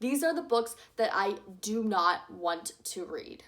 These are the books that I do not want to read.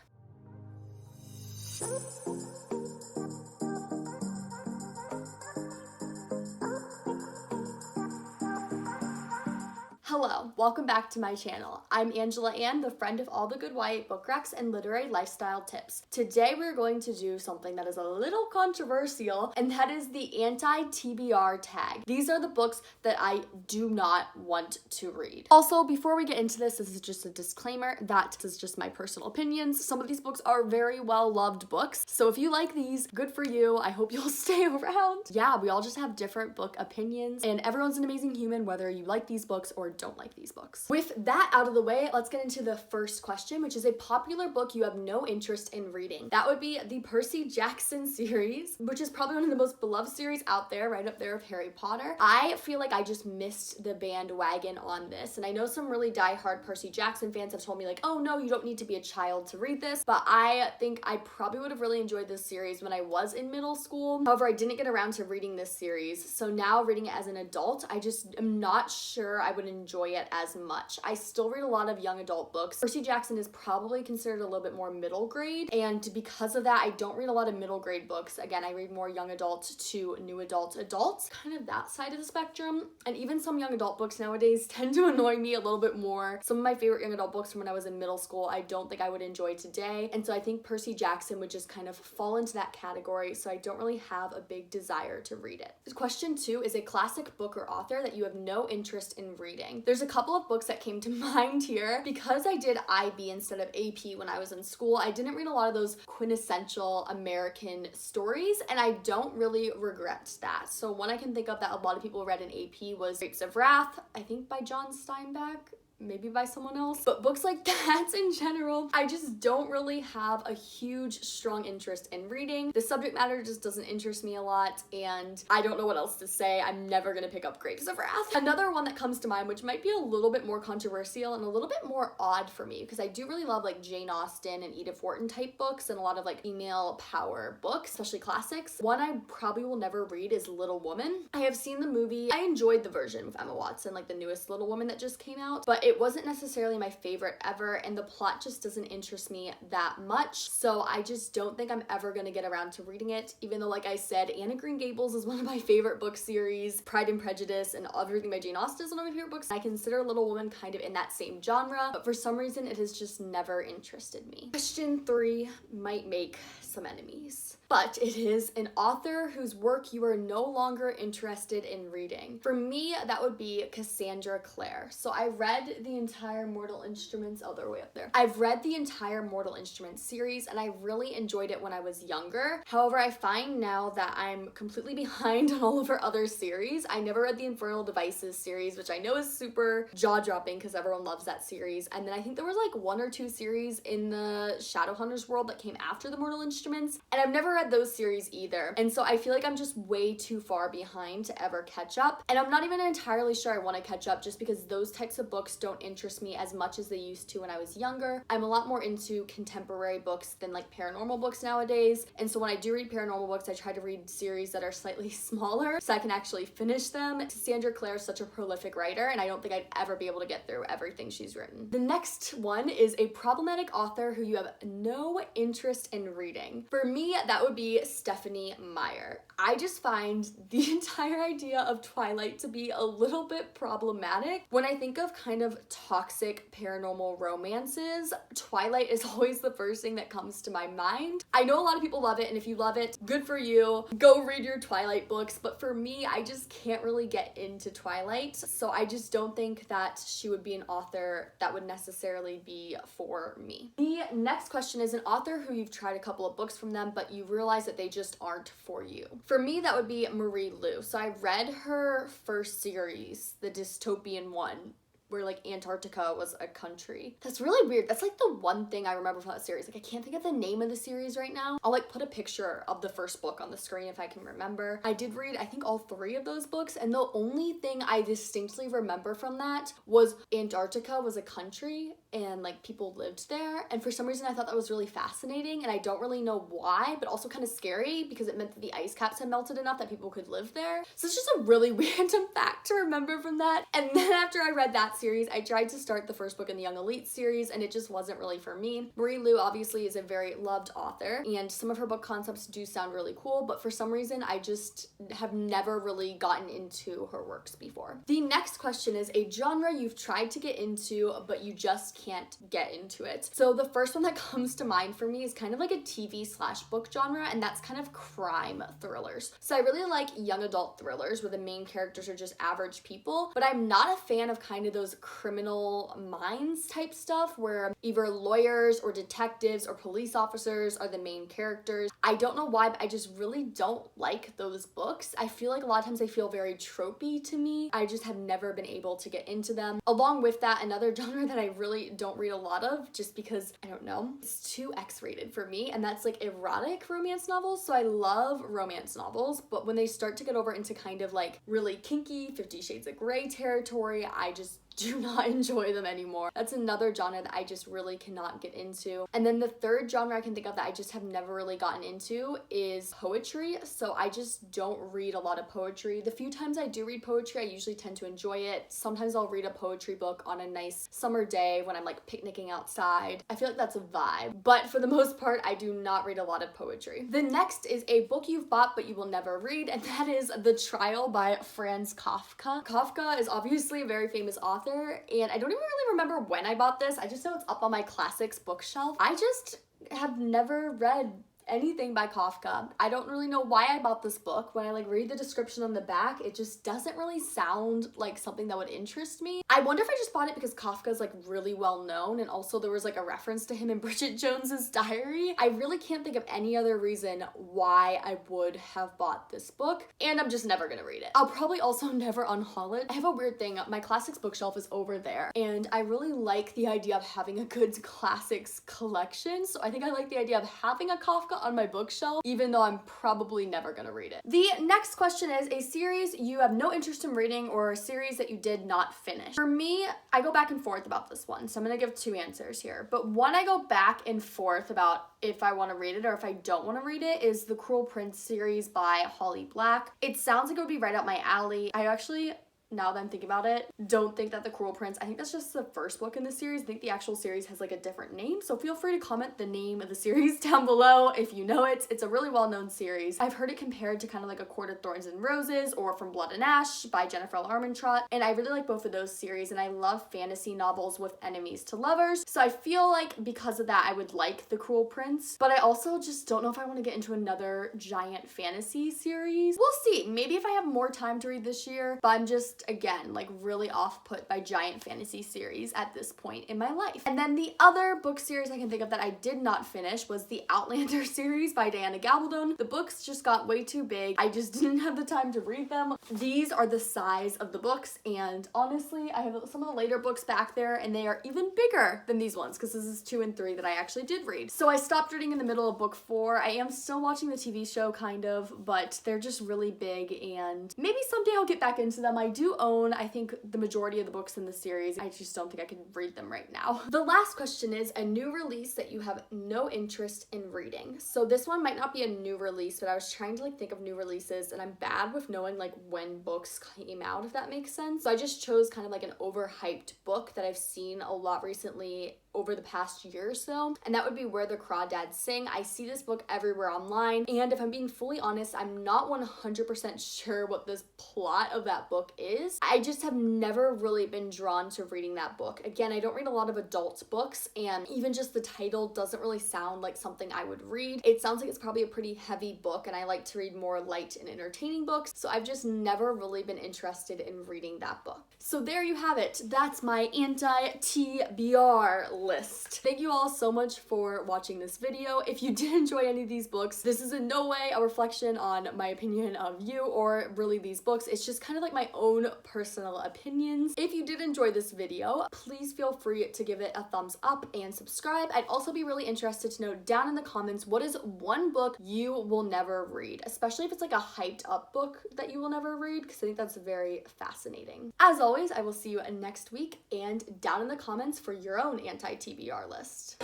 Hello, welcome back to my channel. I'm Angela Ann, the friend of all the good YA book racks and literary lifestyle tips. Today we're going to do something that is a little controversial, and that is the anti-TBR tag. These are the books that I do not want to read. Also, before we get into this is just a disclaimer that this is just my personal opinions. Some of these books are very well-loved books, so if you like these, good for you. I hope you'll stay around. Yeah, we all just have different book opinions, and everyone's an amazing human whether you like these books or don't like these books. With that out of the way, let's get into the first question, which is a popular book you have no interest in reading. That would be the Percy Jackson series, which is probably one of the most beloved series out there, right up there with Harry Potter. I feel like I just missed the bandwagon on this, and I know some really diehard Percy Jackson fans have told me like, oh no, you don't need to be a child to read this, but I think I probably would have really enjoyed this series when I was in middle school. However, I didn't get around to reading this series, so now reading it as an adult, I just am not sure I would enjoy it as much. I still read a lot of young adult books. Percy Jackson is probably considered a little bit more middle grade, and because of that, I don't read a lot of middle grade books. Again, I read more young adult to new adults, kind of that side of the spectrum. And even some young adult books nowadays tend to annoy me a little bit more. Some of my favorite young adult books from when I was in middle school, I don't think I would enjoy today. And so I think Percy Jackson would just kind of fall into that category, so I don't really have a big desire to read it. Question 2 is a classic book or author that you have no interest in reading. There's a couple of books that came to mind here. Because I did IB instead of AP when I was in school, I didn't read a lot of those quintessential American stories, and I don't really regret that. So one I can think of that a lot of people read in AP was Grapes of Wrath, I think by John Steinbeck, maybe by someone else. But books like that in general, I just don't really have a huge, strong interest in reading. The subject matter just doesn't interest me a lot, and I don't know what else to say. I'm never gonna pick up Grapes of Wrath. Another one that comes to mind, which might be a little bit more controversial and a little bit more odd for me, because I do really love like Jane Austen and Edith Wharton type books and a lot of like female power books, especially classics. One I probably will never read is Little Woman. I have seen the movie. I enjoyed the version with Emma Watson, like the newest Little Woman that just came out, but it wasn't necessarily my favorite ever, and the plot just doesn't interest me that much, so I just don't think I'm ever gonna get around to reading it, even though, like I said, Anne of Green Gables is one of my favorite book series, Pride and Prejudice and everything by Jane Austen is one of my favorite books. I consider Little Woman kind of in that same genre, but for some reason it has just never interested me. Question 3 might make some enemies, but it is an author whose work you are no longer interested in reading. For me, that would be Cassandra Clare. So I read the entire Mortal Instruments, oh, they're way up there. I've read the entire Mortal Instruments series, and I really enjoyed it when I was younger. However, I find now that I'm completely behind on all of her other series. I never read the Infernal Devices series, which I know is super jaw-dropping because everyone loves that series. And then I think there was like 1 or 2 series in the Shadowhunters world that came after the Mortal Instruments, and I've never read those series either. And so I feel like I'm just way too far behind to ever catch up. And I'm not even entirely sure I want to catch up just because those types of books don't interest me as much as they used to when I was younger. I'm a lot more into contemporary books than like paranormal books nowadays. And so when I do read paranormal books, I try to read series that are slightly smaller so I can actually finish them. Cassandra Clare is such a prolific writer, and I don't think I'd ever be able to get through everything she's written. The next one is a problematic author who you have no interest in reading. For me, that would be Stephenie Meyer. I just find the entire idea of Twilight to be a little bit problematic. When I think of kind of toxic paranormal romances, Twilight is always the first thing that comes to my mind. I know a lot of people love it, and if you love it, good for you. Go read your Twilight books, but for me, I just can't really get into Twilight, so I just don't think that she would be an author that would necessarily be for me. The next question is an author who you've tried a couple of books from them, but you realize that they just aren't for you. For me, that would be Marie Lu. So I read her first series, the dystopian one, where like Antarctica was a country. That's really weird. That's like the one thing I remember from that series. Like I can't think of the name of the series right now. I'll like put a picture of the first book on the screen if I can remember. I did read I think all 3 of those books, and the only thing I distinctly remember from that was Antarctica was a country and like people lived there, and for some reason I thought that was really fascinating, and I don't really know why, but also kind of scary because it meant that the ice caps had melted enough that people could live there. So it's just a really random fact to remember from that. And then after I read that series. I tried to start the first book in the Young Elite series and it just wasn't really for me. Marie Lu obviously is a very loved author and some of her book concepts do sound really cool, but for some reason I just have never really gotten into her works before. The next question is a genre you've tried to get into but you just can't get into it. So the first one that comes to mind for me is kind of like a TV/book genre, and that's kind of crime thrillers. So I really like young adult thrillers where the main characters are just average people, but I'm not a fan of kind of those Criminal Minds type stuff where either lawyers or detectives or police officers are the main characters. I don't know why, but I just really don't like those books. I feel like a lot of times they feel very tropey to me. I just have never been able to get into them. Along with that, another genre that I really don't read a lot of just because, I don't know, it's too X-rated for me, and that's like erotic romance novels. So I love romance novels, but when they start to get over into kind of like really kinky 50 Shades of Grey territory, I just do not enjoy them anymore. That's another genre that I just really cannot get into. And then the third genre I can think of that I just have never really gotten into is poetry. So I just don't read a lot of poetry. The few times I do read poetry, I usually tend to enjoy it. Sometimes I'll read a poetry book on a nice summer day when I'm like picnicking outside. I feel like that's a vibe. But for the most part, I do not read a lot of poetry. The next is a book you've bought but you will never read, and that is The Trial by Franz Kafka. Kafka is obviously a very famous author, and I don't even really remember when I bought this. I just know it's up on my classics bookshelf. I just have never read anything by Kafka. I don't really know why I bought this book. When I like read the description on the back, it just doesn't really sound like something that would interest me. I wonder if I just bought it because Kafka is like really well known, and also there was like a reference to him in Bridget Jones's Diary. I really can't think of any other reason why I would have bought this book, and I'm just never gonna read it. I'll probably also never unhaul it. I have a weird thing. My classics bookshelf is over there, and I really like the idea of having a good classics collection, so I think I like the idea of having a Kafka on my bookshelf, even though I'm probably never gonna read it. The next question is a series you have no interest in reading or a series that you did not finish. For me, I go back and forth about this one, so I'm gonna give two answers here. But one I go back and forth about if I want to read it or if I don't want to read it is the Cruel Prince series by Holly Black. It sounds like it would be right up my alley. I actually, now that I'm thinking about it, don't think that The Cruel Prince, I think that's just the first book in the series. I think the actual series has like a different name, so feel free to comment the name of the series down below if you know it. It's a really well-known series. I've heard it compared to kind of like A Court of Thorns and Roses or From Blood and Ash by Jennifer L. Armentrout, and I really like both of those series, and I love fantasy novels with enemies to lovers, so I feel like because of that I would like The Cruel Prince, but I also just don't know if I want to get into another giant fantasy series. We'll see. Maybe if I have more time to read this year, but I'm just again like really off put by giant fantasy series at this point in my life. And then the other book series I can think of that I did not finish was the Outlander series by Diana Gabaldon. The books just got way too big. I just didn't have the time to read them. These are the size of the books, and honestly I have some of the later books back there and they are even bigger than these ones because this is 2 and 3 that I actually did read. So I stopped reading in the middle of book 4. I am still watching the TV show kind of, but they're just really big and maybe someday I'll get back into them. I do own, I think, the majority of the books in the series. I just don't think I can read them right now. The last question is a new release that you have no interest in reading. So this one might not be a new release, but I was trying to like think of new releases, and I'm bad with knowing like when books came out, if that makes sense. So I just chose kind of like an overhyped book that I've seen a lot recently over the past year or so, and that would be Where the Crawdads Sing. I see this book everywhere online, and if I'm being fully honest, I'm not 100% sure what this plot of that book is. I just have never really been drawn to reading that book. Again, I don't read a lot of adult books, and even just the title doesn't really sound like something I would read. It sounds like it's probably a pretty heavy book, and I like to read more light and entertaining books, so I've just never really been interested in reading that book. So there you have it. That's my anti-TBR list. Thank you all so much for watching this video. If you did enjoy any of these books, this is in no way a reflection on my opinion of you or really these books. It's just kind of like my own personal opinions. If you did enjoy this video, please feel free to give it a thumbs up and subscribe. I'd also be really interested to know down in the comments, what is one book you will never read, especially if it's like a hyped up book that you will never read, because I think that's very fascinating. As always, I will see you next week, and down in the comments for your own anti-TBR list.